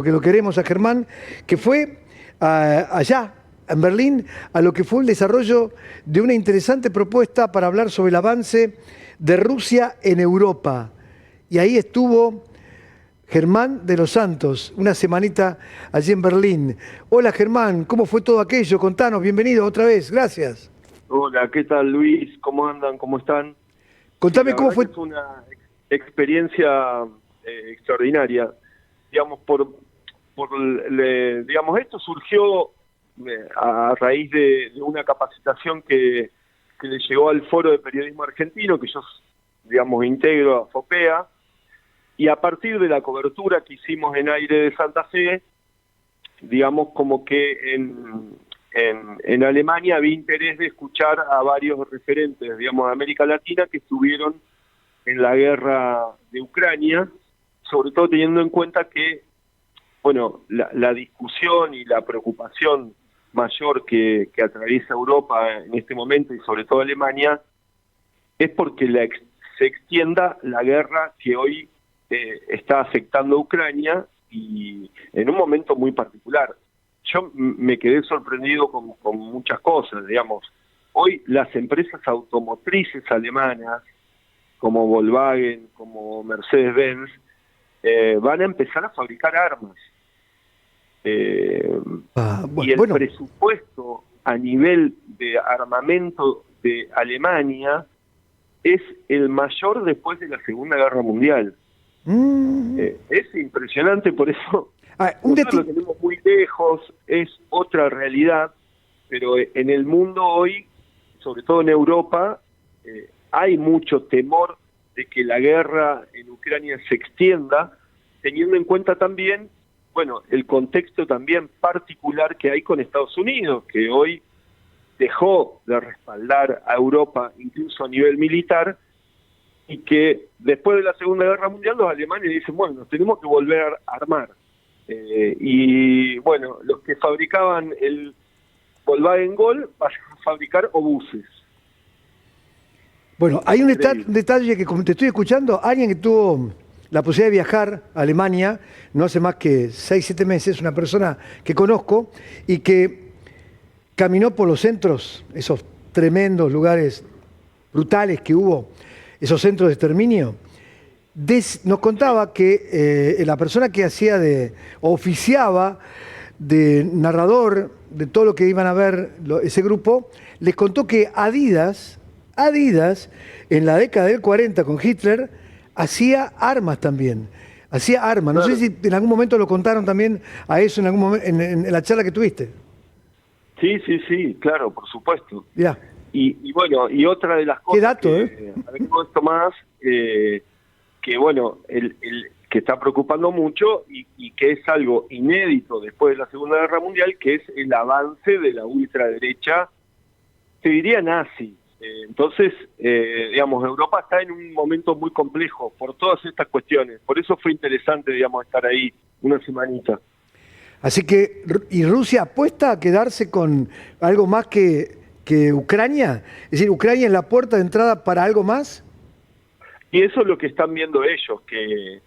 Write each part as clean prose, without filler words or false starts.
porque lo queremos a Germán, que fue allá, en Berlín, a lo que fue el desarrollo de una interesante propuesta para hablar sobre el avance de Rusia en Europa. Y ahí estuvo Germán de los Santos, una semanita allí en Berlín. Hola Germán, ¿cómo fue todo aquello? Contanos, bienvenido otra vez, gracias. Hola, ¿qué tal Luis? ¿Cómo andan? ¿Cómo están? Sí, Contame la cómo verdad que fue. es una experiencia extraordinaria. Digamos, digamos, esto surgió a raíz de una capacitación que le llegó al Foro de Periodismo Argentino, que yo, digamos, integro a FOPEA, y a partir de la cobertura que hicimos en Aire de Santa Fe, digamos, como que en Alemania había interés de escuchar a varios referentes, digamos, de América Latina que estuvieron en la guerra de Ucrania, sobre todo teniendo en cuenta que, bueno, la discusión y la preocupación mayor que atraviesa Europa en este momento y sobre todo Alemania es porque se extienda la guerra que hoy está afectando a Ucrania y en un momento muy particular. Yo me quedé sorprendido con muchas cosas, digamos. Hoy las empresas automotrices alemanas, como Volkswagen, como Mercedes-Benz, van a empezar a fabricar armas. Y el Bueno, presupuesto a nivel de armamento de Alemania es el mayor después de la Segunda Guerra Mundial. mm, Es impresionante, por eso un nosotros lo detalle. tenemos muy lejos, es otra realidad, pero en el mundo hoy, sobre todo en Europa, hay mucho temor de que la guerra en Ucrania se extienda, teniendo en cuenta también, bueno, el contexto también particular que hay con Estados Unidos, que hoy dejó de respaldar a Europa incluso a nivel militar, y que después de la Segunda Guerra Mundial los alemanes dicen, bueno, nos tenemos que volver a armar. Y bueno, los que fabricaban el Volkswagen Gol vayan a fabricar obuses. Bueno, hay un Increíble. detalle que como te estoy escuchando, alguien que tuvo la posibilidad de viajar a Alemania no hace más que 6, 7 meses, una persona que conozco y que caminó por los centros, esos tremendos lugares brutales que hubo, esos centros de exterminio, nos contaba que la persona que hacía oficiaba de narrador de todo lo que iban a ver ese grupo, les contó que Adidas, en la década del 40 con Hitler, hacía armas también. Hacía armas. No sé Claro. si en algún momento lo contaron también a eso en algún momento, en la charla que tuviste. Sí, sí, sí, claro, por supuesto. Mirá, Y bueno, y otra de las qué cosas dato, ¿eh? que agregó esto más, que bueno, que está preocupando mucho y que es algo inédito después de la Segunda Guerra Mundial, que es el avance de la ultraderecha, te diría nazi. Entonces, digamos, Europa está en un momento muy complejo por todas estas cuestiones. Por eso fue interesante, digamos, estar ahí una semanita. Así que, ¿y Rusia apuesta a quedarse con algo más que Ucrania? Es decir, ¿Ucrania es la puerta de entrada para algo más? Y eso es lo que están viendo ellos, que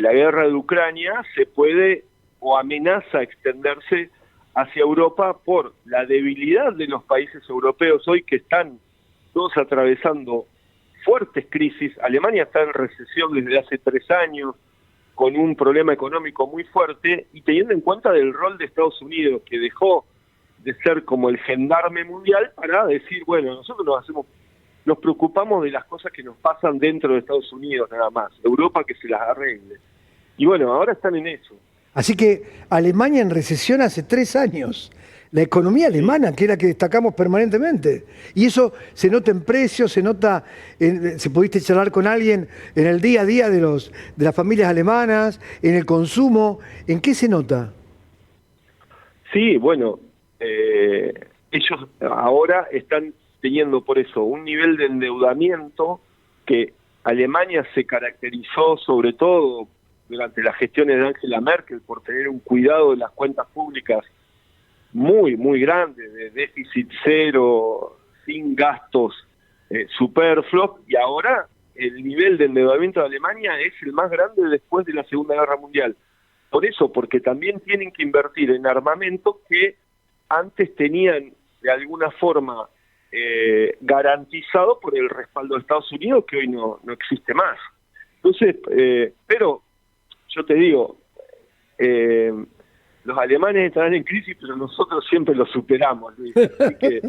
la guerra de Ucrania se puede o amenaza extenderse hacia Europa por la debilidad de los países europeos hoy que están todos atravesando fuertes crisis. Alemania está en recesión desde hace 3 años, con un problema económico muy fuerte, y teniendo en cuenta del rol de Estados Unidos, que dejó de ser como el gendarme mundial para decir, bueno, nosotros nos preocupamos de las cosas que nos pasan dentro de Estados Unidos nada más, Europa que se las arregle. Y bueno, ahora están en eso. Así que Alemania en recesión hace 3 años. La economía Sí, alemana, que es la que destacamos permanentemente. Y eso se nota en precios, se nota, si pudiste charlar con alguien en el día a día de las familias alemanas, en el consumo, ¿en qué se nota? sí, bueno, ellos ahora están teniendo por eso un nivel de endeudamiento que Alemania se caracterizó sobre todo durante las gestiones de Angela Merkel por tener un cuidado de las cuentas públicas muy, muy grande, de déficit cero, sin gastos superfluos, y ahora el nivel de endeudamiento de Alemania es el más grande después de la Segunda Guerra Mundial. Por eso, porque también tienen que invertir en armamento que antes tenían de alguna forma garantizado por el respaldo de Estados Unidos, que hoy no existe más. Entonces, pero yo te digo, los alemanes estarán en crisis, pero nosotros siempre los superamos, Luis. Así que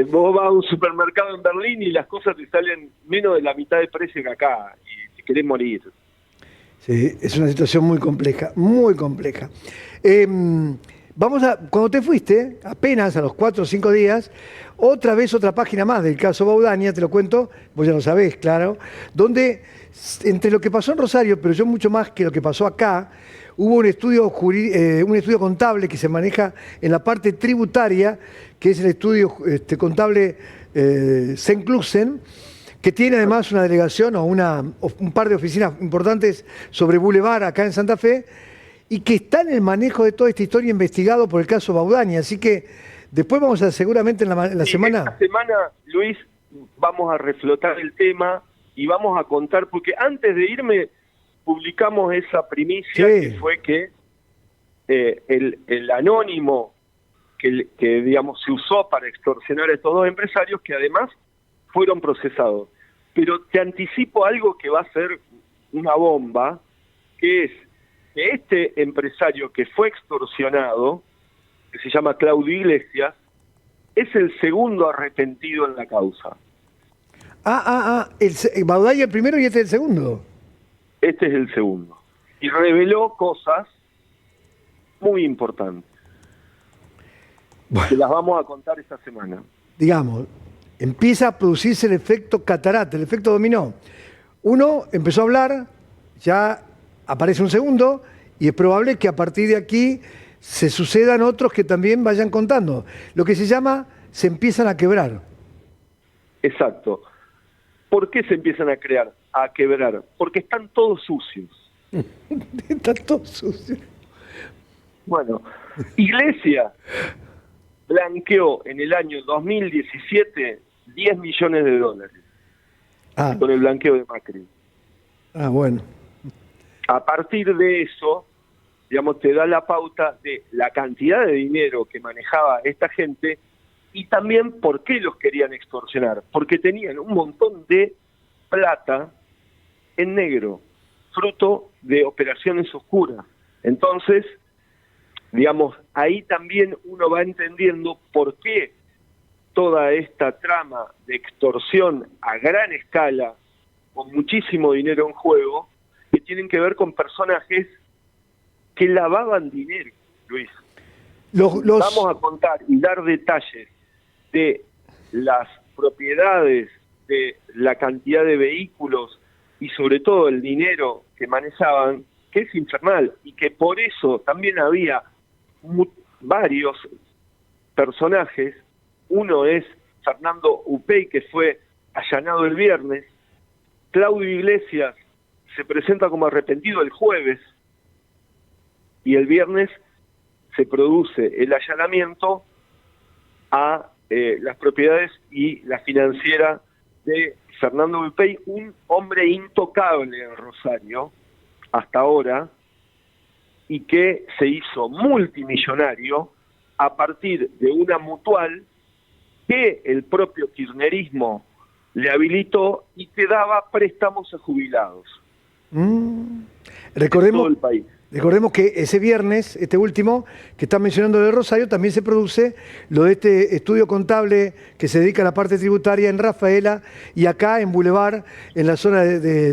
vos vas a un supermercado en Berlín y las cosas te salen menos de la mitad de precio que acá, y te querés morir. Sí, es una situación muy compleja, muy compleja. Cuando te fuiste, apenas a los 4 o 5 días, otra vez otra página más del caso Baudania, te lo cuento, vos ya lo sabés, claro, donde entre lo que pasó en Rosario, pero yo mucho más que lo que pasó acá, hubo un estudio contable que se maneja en la parte tributaria, que es el estudio contable Senclusen, que tiene además una delegación o un par de oficinas importantes sobre Boulevard acá en Santa Fe, y que está en el manejo de toda esta historia investigado por el caso Baudania. Así que después vamos a seguramente en la semana... Esta semana, Luis, vamos a reflotar el tema y vamos a contar, porque antes de irme publicamos esa primicia, Sí. que fue que el anónimo que digamos se usó para extorsionar a estos dos empresarios, que además fueron procesados. Pero te anticipo algo que va a ser una bomba, que es que este empresario que fue extorsionado, que se llama Claudio Iglesias, es el segundo arrepentido en la causa. Baudania el primero y este el segundo. Este es el segundo. Y reveló cosas muy importantes. Bueno, Que las vamos a contar esta semana. digamos, empieza a producirse el efecto catarata, el efecto dominó. Uno empezó a hablar, ya aparece un segundo, y es probable que a partir de aquí se sucedan otros que también vayan contando. Lo que se llama, se empiezan a quebrar. Exacto. ¿Por qué se empiezan a quebrar? Porque están todos sucios. Está todo sucio. Bueno, Iglesia blanqueó en el año 2017 $10 millones con el blanqueo de Macri. Bueno. A partir de eso, digamos, te da la pauta de la cantidad de dinero que manejaba esta gente y también por qué los querían extorsionar. Porque tenían un montón de plata en negro, fruto de operaciones oscuras. Entonces, digamos, ahí también uno va entendiendo por qué toda esta trama de extorsión a gran escala, con muchísimo dinero en juego, que tienen que ver con personajes que lavaban dinero, Luis. Vamos a contar y dar detalles de las propiedades, de la cantidad de vehículos y sobre todo el dinero que manejaban, que es infernal, y que por eso también había varios personajes. Uno es Fernando Upey, que fue allanado el viernes. Claudio Iglesias se presenta como arrepentido el jueves y el viernes se produce el allanamiento a las propiedades y la financiera de Fernando Upey, un hombre intocable en Rosario hasta ahora, y que se hizo multimillonario a partir de una mutual que el propio kirchnerismo le habilitó y que daba préstamos a jubilados. Recordemos, todo el país. Recordemos que ese viernes, este último, que está mencionando de Rosario, también se produce lo de este estudio contable que se dedica a la parte tributaria en Rafaela y acá en Boulevard, en la zona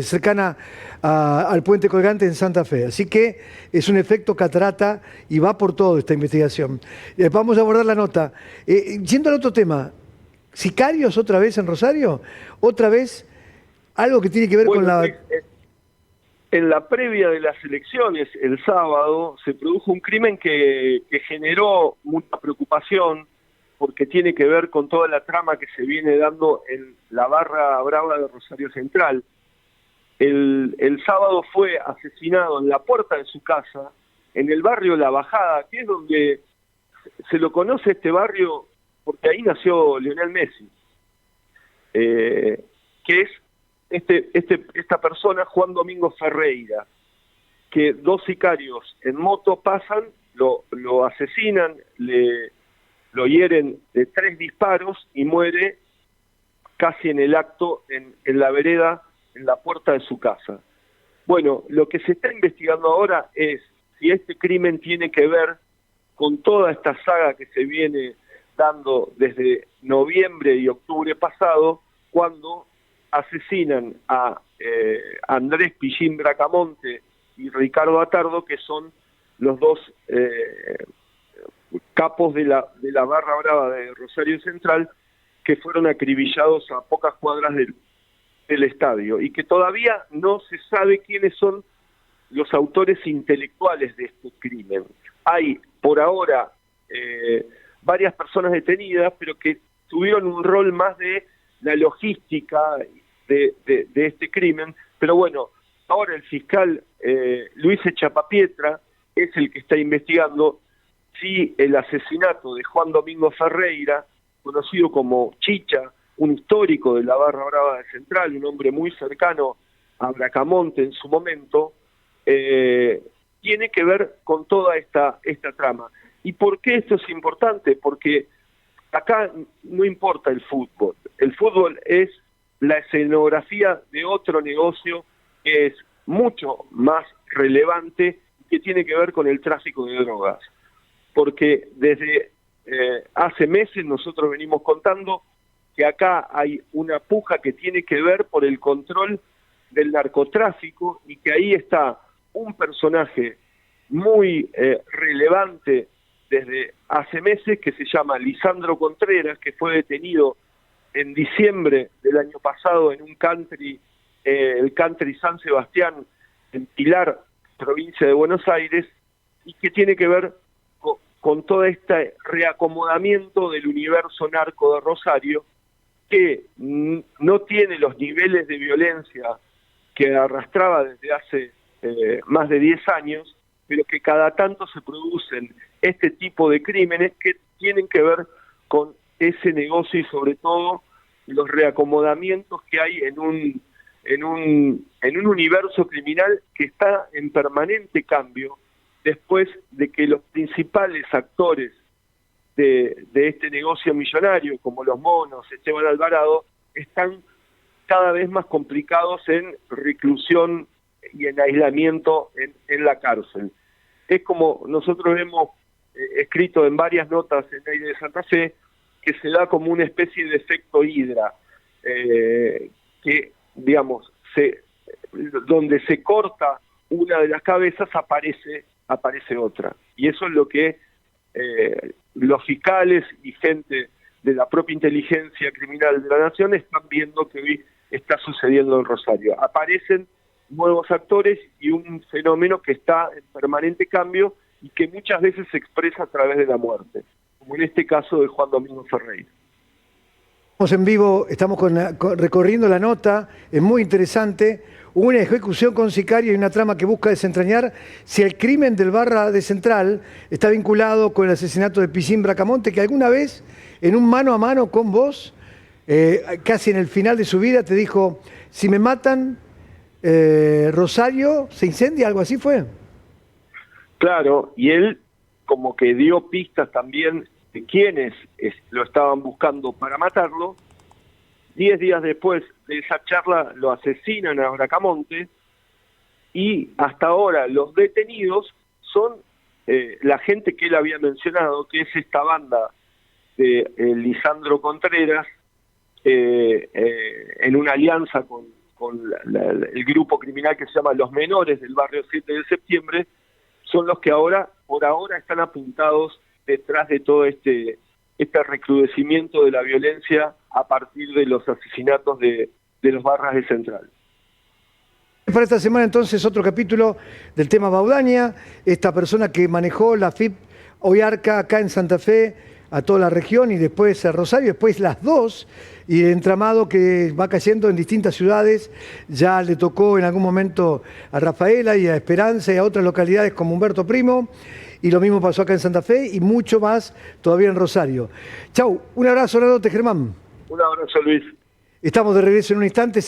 cercana al puente colgante en Santa Fe. Así que es un efecto catarata y va por todo esta investigación. Vamos a abordar la nota. Yendo al otro tema, ¿sicarios otra vez en Rosario? ¿Otra vez algo que tiene que ver con la... En la previa de las elecciones, el sábado, se produjo un crimen que generó mucha preocupación porque tiene que ver con toda la trama que se viene dando en la barra brava de Rosario Central. El sábado fue asesinado en la puerta de su casa, en el barrio La Bajada, que es donde se lo conoce este barrio porque ahí nació Lionel Messi, que es esta persona, Juan Domingo Ferreira, que dos sicarios en moto pasan, lo asesinan, lo hieren de 3 disparos y muere casi en el acto, en la vereda, en la puerta de su casa. Bueno, lo que se está investigando ahora es si este crimen tiene que ver con toda esta saga que se viene dando desde noviembre y octubre pasado, cuando asesinan a Andrés Pillín Bracamonte y Ricardo Atardo, que son los dos capos de la barra brava de Rosario Central, que fueron acribillados a pocas cuadras del estadio, y que todavía no se sabe quiénes son los autores intelectuales de este crimen. Hay, por ahora, varias personas detenidas, pero que tuvieron un rol más de la logística de este crimen. Pero bueno, ahora el fiscal Luis Echapapietra es el que está investigando si el asesinato de Juan Domingo Ferreira, conocido como Chicha, un histórico de la barra brava de Central, un hombre muy cercano a Bracamonte en su momento, tiene que ver con toda esta trama. ¿Y por qué esto es importante? Porque acá no importa el fútbol es la escenografía de otro negocio que es mucho más relevante, que tiene que ver con el tráfico de drogas. Porque desde hace meses nosotros venimos contando que acá hay una puja que tiene que ver por el control del narcotráfico, y que ahí está un personaje muy relevante desde hace meses, que se llama Lisandro Contreras, que fue detenido en diciembre del año pasado en un country, el country San Sebastián, en Pilar, provincia de Buenos Aires, y que tiene que ver con todo este reacomodamiento del universo narco de Rosario, que no tiene los niveles de violencia que arrastraba desde hace más de 10 años, pero que cada tanto se producen este tipo de crímenes que tienen que ver con ese negocio, y sobre todo los reacomodamientos que hay en un universo criminal que está en permanente cambio, después de que los principales actores de este negocio millonario, como los Monos, Esteban Alvarado, están cada vez más complicados en reclusión y en aislamiento en la cárcel. Es como nosotros hemos escrito en varias notas en Aire de Santa Fe, que se da como una especie de efecto hidra, que, digamos, donde se corta una de las cabezas aparece otra. Y eso es lo que los fiscales y gente de la propia inteligencia criminal de la nación están viendo que hoy está sucediendo en Rosario. Aparecen nuevos actores y un fenómeno que está en permanente cambio y que muchas veces se expresa a través de la muerte, como en este caso de Juan Domingo Ferreira. Estamos en vivo, estamos recorriendo la nota, es muy interesante. Una ejecución con sicario y una trama que busca desentrañar si el crimen del barra de Central está vinculado con el asesinato de Pillín Bracamonte, que alguna vez, en un mano a mano con vos, casi en el final de su vida, te dijo: si me matan, Rosario se incendia, algo así fue. Claro, y él como que dio pistas también de quiénes lo estaban buscando para matarlo. 10 días después de esa charla lo asesinan a Bracamonte, y hasta ahora los detenidos son la gente que él había mencionado, que es esta banda de Lisandro Contreras, en una alianza con el grupo criminal que se llama Los Menores del barrio 7 de septiembre, son los que por ahora están apuntados detrás de todo este recrudecimiento de la violencia a partir de los asesinatos de los barras de Central. Para esta semana entonces otro capítulo del tema Baudaña, esta persona que manejó la FIP Oyarca acá en Santa Fe, a toda la región, y después a Rosario, después las dos, y el entramado que va cayendo en distintas ciudades. Ya le tocó en algún momento a Rafaela y a Esperanza y a otras localidades como Humberto Primo, y lo mismo pasó acá en Santa Fe y mucho más todavía en Rosario. Chau, un abrazo, Germán. Un abrazo, Luis. Estamos de regreso en un instante.